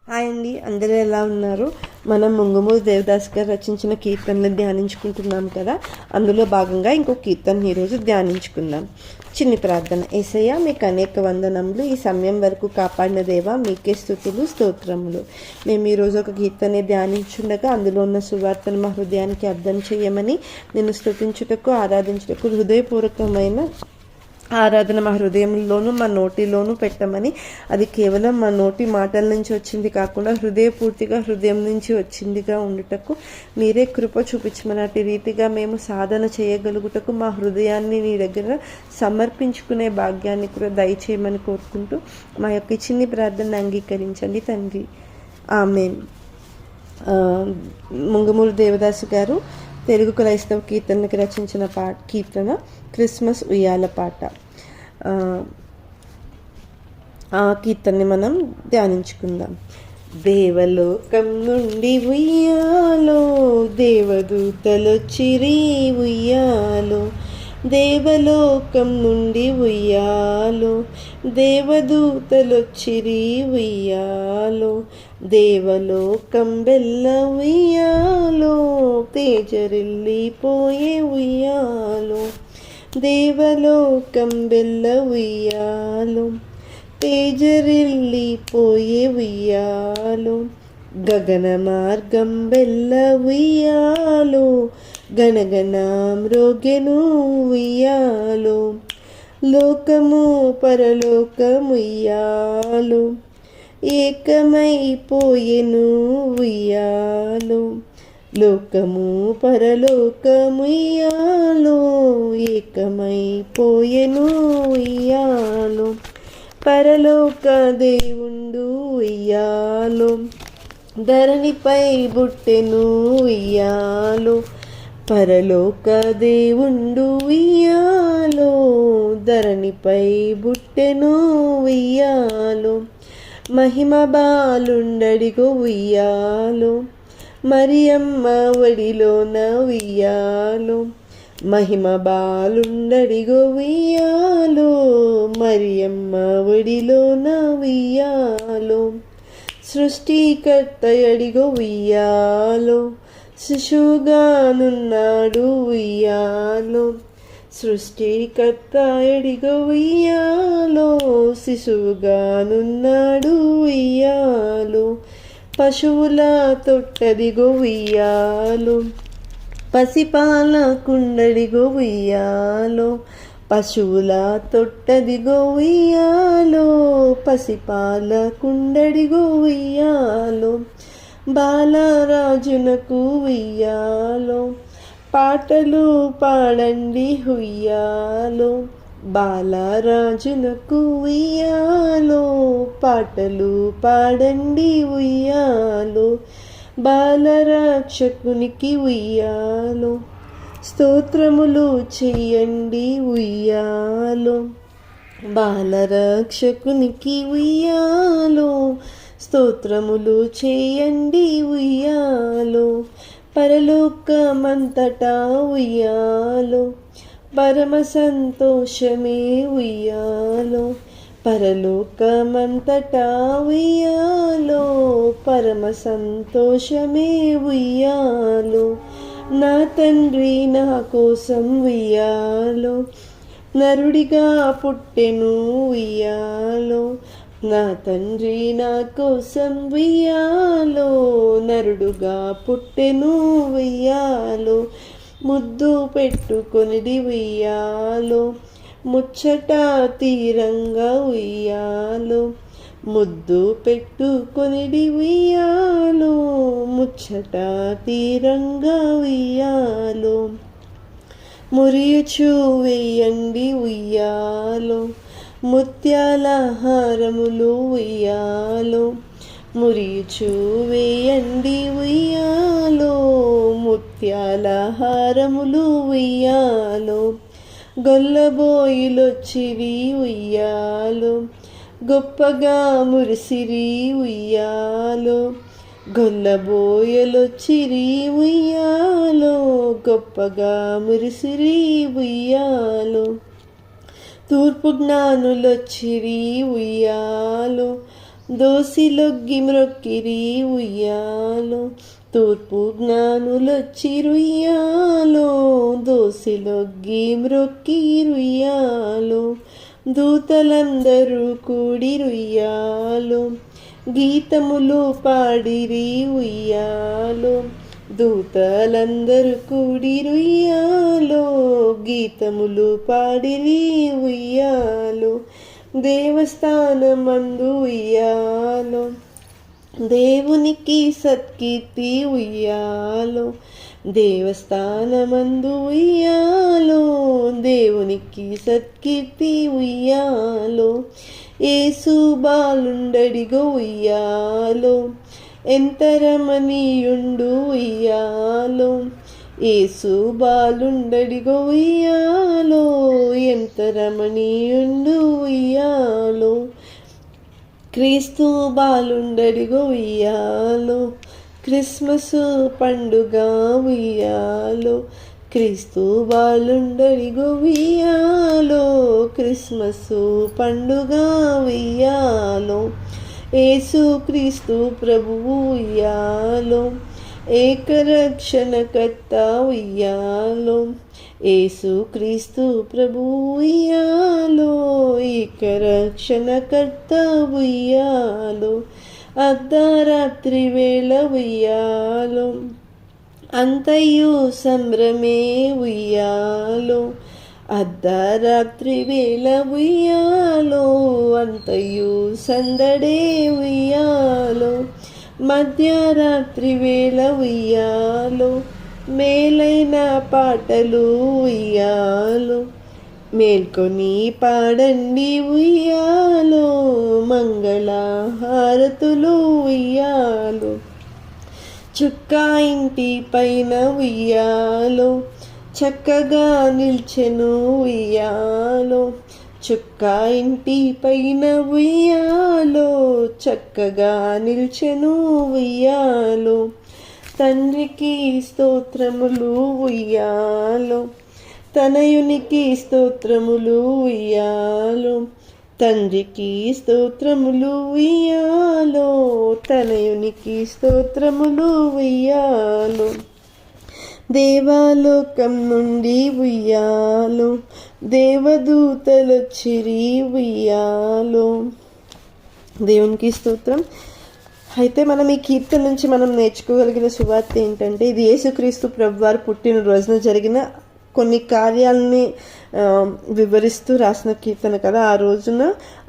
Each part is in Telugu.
హాయ్ అండి, అందరూ ఎలా ఉన్నారు? మనం ముంగుమూరు దేవదాస్ గారు రచించిన కీర్తనలు ధ్యానించుకుంటున్నాం కదా. అందులో భాగంగా ఇంకో కీర్తన ఈరోజు ధ్యానించుకుందాం. చిన్ని ప్రార్థన. యేసయ్య, మీకు అనేక వందనములు. ఈ సమయం వరకు కాపాడిన దేవా, మీకే స్తుతులు స్తోత్రములు. మేము ఈరోజు ఒక కీర్తనే ధ్యానించుండగా అందులో ఉన్న సువార్తను మా హృదయానికి అర్థం చేయమని, నేను స్తుతించుటకు ఆరాధించుటకు హృదయపూర్వకమైన ఆరాధన మా హృదయంలోనూ మా నోటిలోనూ పెట్టమని, అది కేవలం మా నోటి మాటల నుంచి వచ్చింది కాకుండా హృదయపూర్తిగా హృదయం నుంచి వచ్చిందిగా ఉండుటకు మీరే కృప చూపించమన్నటి రీతిగా మేము సాధన చేయగలుగుటకు మా హృదయాన్ని నీ దగ్గర సమర్పించుకునే భాగ్యాన్ని కూడా దయచేయమని కోరుకుంటూ మా యొక్క చిన్ని ప్రార్థన అంగీకరించండి తండ్రి. ఆమెన్. ముంగమూరు దేవదాసు గారు తెలుగు క్రైస్తవ కీర్తనకి రచించిన కీర్తన క్రిస్మస్ ఉయ్యాల పాట. ఆ కీర్తనని మనం ధ్యానించుకుందాం. దేవలోకం నుండి ఉయ్యాలో, దేవదూతలొచ్చిరి ఉయ్యాలో. దేవలోకం నుండి ఉయ్యాలో, దేవదూతలొచ్చిరి ఉయ్యాలో. దేవలోకం బెల్ల ఉయ్యాలో, తేజరిల్లిపోయే ఉయ్యాలో. దేవలోకం బెల్ల ఉయ్యాలో, తేజరిల్లిపోయే ఉయ్యాలో. గగన మార్గం బెల్ల ఉయ్యాలో, గణగణం మ్రోగెను ఉయ్యాలో. లోకము పరలోకముయ్యాలో, ఏకమైపోయెను ఉయ్యాలో. లోకము పరలోకముయ్యాలో, ఏకమైపోయెను ఉయ్యాలో. పరలోక దేవుండు ఉయ్యాలో, ధరణిపై బుట్టెను ఉయ్యాలో. పరలోక దేవుండు ఉయ్యాలో, ధరణిపై బుట్టెను ఉయ్యాలో. మహిమ బాలుండడిగో ఉయ్యాలో, మరియమ్మ ఒడిలోన ఉయ్యాలో. మహిమ బాలుండడిగో ఉయ్యాలో, మరియమ్మ ఒడిలోన ఉయ్యాలో. సృష్టికర్త అడిగో ఉయ్యాలో, శిశువుగానున్నాడు ఉయ్యాలో. సృష్టికర్త అడిగో ఉయ్యాలో, శిశువుగానున్నాడు ఉయ్యాలో. పశువుల తొట్టదిగో ఉయ్యాలో, పసిపాల కుండడిగో ఉయ్యాలో. పశువుల తొట్టదిగో ఉయ్యాలో, పసిపాల కుండడిగో ఉయ్యాలో. బాలరాజునకు ఉయ్యాలో, పాటలు పాడండి ఉయ్యాలో. బాలరాజునకు ఉయ్యాలో, పాటలు పాడండి ఉయ్యాలో. బాలరక్షకునికి ఉయ్యాలో, స్తోత్రములు చెయ్యండి ఉయ్యాలో. బాలరక్షకునికి ఉయ్యాలో, స్తోత్రములు చేయండి ఉయ్యాలో. పరలోకమంతటా ఉయ్యాలో, పరమ సంతోషమే ఉయ్యాలో. పరలోకమంతటా ఉయ్యాలో, పరమ సంతోషమే ఉయ్యాలో. నా తండ్రి నా కోసం ఉయ్యాలో, నరుడిగా పుట్టెను ఉయ్యాలో. నా తండ్రి నా కోసం ఉయ్యాలో, నరుడుగా పుట్టెను ఉయ్యాలో. ముద్దు పెట్టుకొనిది ఉయ్యాలో, ముచ్చట తీరంగా ఉయ్యాలో. ముద్దు పెట్టుకొనిది ఉయ్యాలో, ముచ్చట తీరంగా ఉయ్యాలో. మురియుచు వేయండి ఉయ్యాలో, ముత్యాల హారములు ఉయ్యాలో. మురియుచు వేయండి ఉయ్యాలో, ముత్యాల హారములు ఉయ్యాలో. గొల్లబోయిలొచ్చిరి ఉయ్యాలో, గొప్పగా మురిసిరి ఉయ్యాలో. గొల్లబోయలొచ్చిరి ఉయ్యాలో, గొప్పగా మురిసిరి ఉయ్యాలో. తూర్పు జ్ఞానులొచ్చిరి ఉయ్యాలో, దోసిలొగ్గి మ్రొక్కిరి ఉయ్యాలో, తూర్పు జ్ఞానులొచ్చిరుయ్యాలో, దోసిలొగ్గి మ్రొక్కిరుయ్యాలో, దూతలందరూ కూడిరుయ్యాలో, గీతములు పాడిరి ఉయ్యాలో, దూతలందరూ కూడిరుయ్యాలో, గీతములు పాడిరి ఉయ్యాలో, దేవస్థానమందు ఉయ్యాలో, దేవునికి సత్కీర్తి ఉయ్యాలో, దేవస్థానమందు ఉయ్యాలో, దేవునికి సత్కీర్తి ఉయ్యాలో, యేసు బాలుండడిగో ఉయ్యాలో, ఎంత రమణీయుండు ఉయ్యాలో, యేసు బాలుండడిగో ఉయ్యాలో, ఎంత రమణీయుండు ఉయ్యాలో, క్రీస్తు బాలుండడిగో ఉయ్యాలో, క్రిస్మస్ పండుగ ఉయ్యాలో, క్రీస్తు బాలుండడిగో ఉయ్యాలో, క్రిస్మస్ పండుగ ఉయ్యాలో, యేసు క్రీస్తు ప్రభువు ఉయ్యాలో, ఏకరక్షణకర్త ఉయ్యాలో, యేసు క్రీస్తు ప్రభువు ఉయ్యాలో, ఏకరక్షణకర్త ఉయ్యాలో, అర్ధరాత్రి వేళ ఉయ్యాలో, అంతయు సంభ్రమే ఉయ్యాలో, అర్ధరాత్రి వేళ ఉయ్యాలో, అంతయు సందడే ఉయ్యాలో, మధ్యరాత్రి వేళ ఉయ్యాలో, మేలైన పాటలు ఉయ్యాలో, మేల్కొని పాడండి ఉయ్యాలో, మంగళ హారతులు ఉయ్యాలో, చుక్కా ఇంటి పైన ఉయ్యాలో, చక్కగా నిల్చెను ఉయ్యాలో, చుక్కా ఇంటి పైన ఉయ్యాలో, చక్కగా నిల్చెను ఉయ్యాలో, తండ్రికి స్తోత్రములు ఉయ్యాలో, తనయునికి స్తోత్రములు ఉయ్యాలో, తండ్రికి స్తోత్రములు ఉయ్యాలో, తనయునికి స్తోత్రములు ఉయ్యాలో, దేవాలోకం నుండి ఉయ్యాలో, దేవదూతలొచ్చిరి ఉయ్యాలో. దేవునికి స్తోత్రం. అయితే మనం ఈ కీర్తన నుంచి మనం నేర్చుకోగలిగిన సువార్త ఏంటంటే, ఇది యేసుక్రీస్తు ప్రభువారు పుట్టినరోజున జరిగిన కొన్ని కార్యాలని వివరిస్తూ రాసిన కీర్తన కదా. ఆ రోజున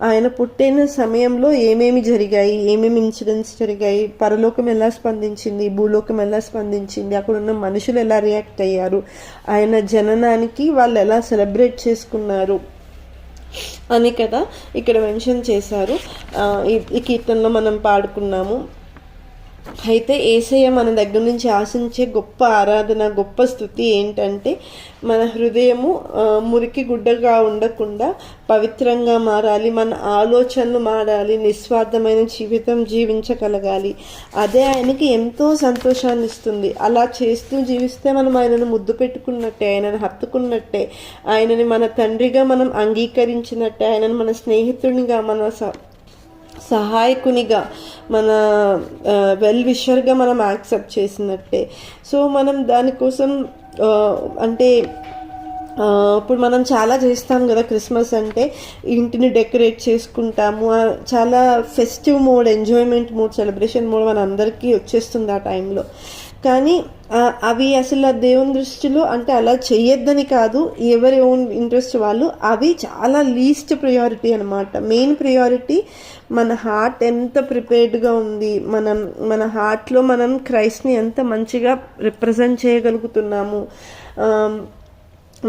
ఆయన పుట్టిన సమయంలో ఏమేమి జరిగాయి, ఏమేమి ఇన్సిడెంట్స్ జరిగాయి, పరలోకం ఎలా స్పందించింది, భూలోకం ఎలా స్పందించింది, అక్కడ ఉన్న మనుషులు ఎలా రియాక్ట్ అయ్యారు, ఆయన జననానికి వాళ్ళు ఎలా సెలబ్రేట్ చేసుకున్నారు అని కదా ఇక్కడ మెన్షన్ చేశారు. ఈ కీర్తనలో మనం పాడుకున్నాము. అయితే యేసయ్య మన దగ్గర నుంచి ఆశించే గొప్ప ఆరాధన, గొప్ప స్తుతి ఏంటంటే, మన హృదయము మురికి గుడ్డగా ఉండకుండా పవిత్రంగా మారాలి, మన ఆలోచనలు మారాలి, నిస్వార్థమైన జీవితం జీవించగలగాలి. అదే ఆయనకి ఎంతో సంతోషాన్ని ఇస్తుంది. అలా చేస్తూ జీవిస్తే మనం ఆయనను ముద్దు పెట్టుకున్నట్టే, ఆయనను హత్తుకున్నట్టే, ఆయనని మన తండ్రిగా మనం అంగీకరించినట్టే, ఆయనను మన స్నేహితునిగా, మన సహాయకునిగా, మన వెల్ విషర్గా మనం యాక్సెప్ట్ చేసినట్టే. సో మనం దానికోసం అంటే ఇప్పుడు మనం చాలా చేస్తాం కదా. క్రిస్మస్ అంటే ఇంటిని డెకరేట్ చేసుకుంటాము, చాలా festive mode, enjoyment mode, celebration mode మన అందరికీ వచ్చేస్తుంది ఆ టైంలో. కానీ అవి అసలు దేవుని దృష్టిలో అంటే అలా చెయ్యొద్దని కాదు, ఎవరి ఓన్ ఇంట్రెస్ట్ వాళ్ళు, అవి చాలా లీస్ట్ ప్రియారిటీ అనమాట. మెయిన్ ప్రియారిటీ మన హార్ట్ ఎంత ప్రిపేర్డ్గా ఉంది, మన హార్ట్లో మనం క్రైస్ట్ని ఎంత మంచిగా రిప్రజెంట్ చేయగలుగుతున్నాము,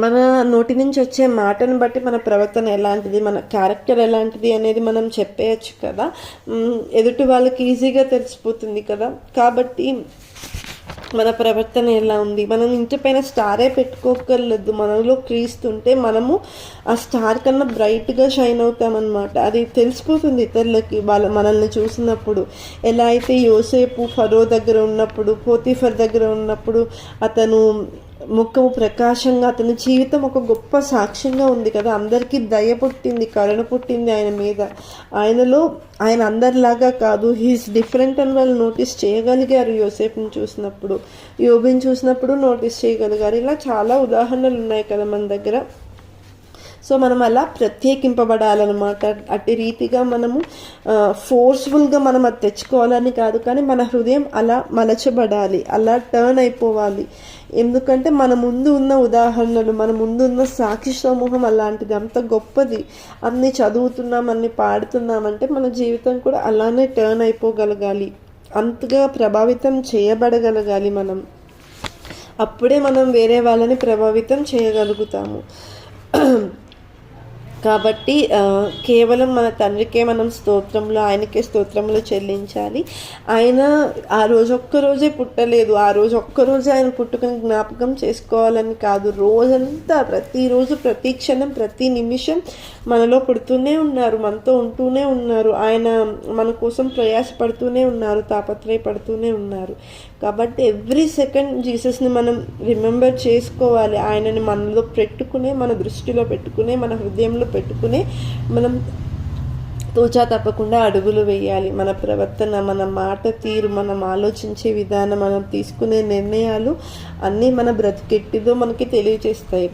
మన నోటి నుంచి వచ్చే మాటను బట్టి మన ప్రవర్తన ఎలాంటిది, మన క్యారెక్టర్ ఎలాంటిది అనేది మనం చెప్పేయచ్చు కదా. ఎదుటి వాళ్ళకి ఈజీగా తెలిసిపోతుంది కదా. కాబట్టి మన ప్రవర్తన ఎలా ఉంది, మనం ఇంటి పైన స్టారే పెట్టుకోగలదు, మనలో క్రీస్తుంటే మనము ఆ స్టార్ కన్నా బ్రైట్గా షైన్ అవుతామన్నమాట. అది తెలిసిపోతుంది ఇతరులకి మనల్ని చూసినప్పుడు. ఎలా అయితే యోసేపు ఫరో దగ్గర ఉన్నప్పుడు, పోతీఫర్ దగ్గర ఉన్నప్పుడు అతను ముఖము ప్రకాశంగా, అతని జీవితం ఒక గొప్ప సాక్ష్యంగా ఉంది కదా. అందరికీ దయ పుట్టింది, కరుణ పుట్టింది ఆయన మీద. ఆయన అందరిలాగా కాదు, హీస్ డిఫరెంట్ అని వాళ్ళు నోటీస్ చేయగలిగారు. యోసేపుని చూసినప్పుడు, యోబుని చూసినప్పుడు నోటీస్ చేయగలిగారు. ఇలా చాలా ఉదాహరణలు ఉన్నాయి కదా మన దగ్గర. సో మనం అలా ప్రత్యేకింపబడాలన్నమాట. అట్టి రీతిగా మనము ఫోర్స్ఫుల్గా మనం అది తెచ్చుకోవాలని కాదు, కానీ మన హృదయం అలా మలచబడాలి, అలా టర్న్ అయిపోవాలి. ఎందుకంటే మన ముందు ఉన్న ఉదాహరణలు, మన ముందు ఉన్న సాక్షి సమూహం అలాంటిది, అంత గొప్పది. అన్నీ చదువుతున్నాం, అన్నీ పాడుతున్నామంటే మన జీవితం కూడా అలానే టర్న్ అయిపోగలగాలి, అంతగా ప్రభావితం చేయబడగలగాలి మనం. అప్పుడే మనం వేరే వాళ్ళని ప్రభావితం చేయగలుగుతాము. కాబట్టి కేవలం మన తండ్రికే మనం ఆయనకే స్తోత్రములు చెల్లించాలి. ఆయన ఆ రోజు ఒక్కరోజే పుట్టలేదు, ఆ రోజు ఒక్కరోజే ఆయన పుట్టుకని జ్ఞాపకం చేసుకోవాలని కాదు. రోజంతా, ప్రతిరోజు, ప్రతి క్షణం, ప్రతి నిమిషం మనలో పుడుతూనే ఉన్నారు, మనతో ఉంటూనే ఉన్నారు. ఆయన మన కోసం ప్రయాసపడుతూనే ఉన్నారు, తాపత్రయపడుతూనే ఉన్నారు. కాబట్టి ఎవ్రీ సెకండ్ జీసస్ని మనం రిమెంబర్ చేసుకోవాలి. ఆయనని మనలో పెట్టుకునే, మన దృష్టిలో పెట్టుకునే, మన హృదయంలో పెట్టుకునే మనం తోచా తప్పకుండా అడుగులు వేయాలి. మన ప్రవర్తన, మన మాట తీరు, మనం ఆలోచించే విధానం, మనం తీసుకునే నిర్ణయాలు అన్నీ మన బ్రతికెట్టిదో మనకి తెలియచేస్తాయి.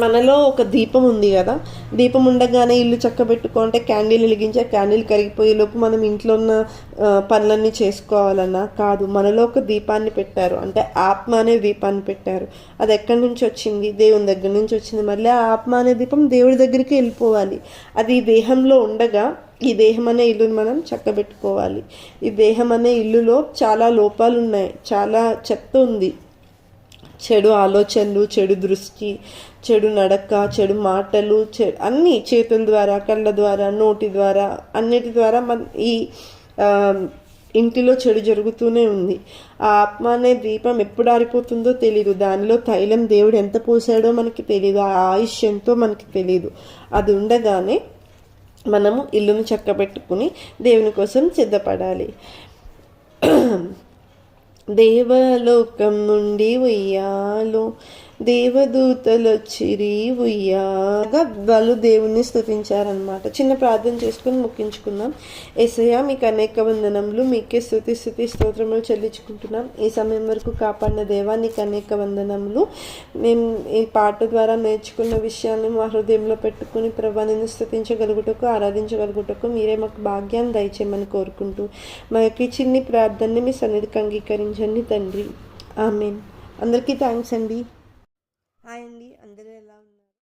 మనలో ఒక దీపం ఉంది కదా, దీపం ఉండగానే ఇల్లు చక్కబెట్టుకుంటే క్యాండిల్ వెలిగించే, క్యాండిల్ కరిగిపోయేలోపు మనం ఇంట్లో ఉన్న పనులన్నీ చేసుకోవాలన్నా కాదు. మనలో ఒక దీపాన్ని పెట్టారు, అంటే ఆత్మ అనే దీపాన్ని పెట్టారు. అది ఎక్కడి నుంచి వచ్చింది? దేవుని దగ్గర నుంచి వచ్చింది. మళ్ళీ ఆ ఆత్మ అనే దీపం దేవుడి దగ్గరికి వెళ్ళిపోవాలి. అది ఈ దేహంలో ఉండగా ఈ దేహం అనే ఇల్లుని మనం చక్కబెట్టుకోవాలి. ఈ దేహం అనే ఇల్లులో చాలా లోపాలు ఉన్నాయి, చాలా చెత్త ఉంది. చెడు ఆలోచనలు, చెడు దృష్టి, చెడు నడక, చెడు మాటలు, అన్నీ చేతుల ద్వారా, కళ్ళ ద్వారా, నోటి ద్వారా, అన్నిటి ద్వారా ఈ ఇంటిలో చెడు జరుగుతూనే ఉంది. ఆ ఆత్మ అనే దీపం ఎప్పుడు ఆరిపోతుందో తెలీదు. దానిలో తైలం దేవుడు ఎంత పోసాడో మనకి తెలీదు, ఆ ఆయుష్ ఎంతో మనకి తెలీదు. అది ఉండగానే మనము ఇల్లును చక్కబెట్టుకుని దేవుని కోసం సిద్ధపడాలి. దేవలోకం నుండి ఉయ్యాలో దేవదూతలొచ్చిరి ఉయ్యాగా వాళ్ళు దేవుణ్ణి స్తుతించారనమాట. చిన్న ప్రార్థన చేసుకుని ముగించుకుందాం. యేసయ్యా, మీకు అనేక వందనములు, మీకే స్తుతి స్తోత్రములు చెల్లించుకుంటున్నాం. ఈ సమయం వరకు కాపాడిన దేవా, నీకు అనేక వందనములు. మేము ఈ పాట ద్వారా నేర్చుకున్న విషయాన్ని మా హృదయంలో పెట్టుకుని ప్రభా నిన్ను స్తుతించగలుగుటకు, ఆరాధించగలుగుటకు మీరే మాకు భాగ్యాన్ని దయచేయమని కోరుకుంటూ మా యొక్క చిన్ని ప్రార్థనని మీ సన్నిధికి అంగీకరించండి తండ్రి. ఆమేన్. అందరికీ థ్యాంక్స్ అండి. హాయ్ అండి.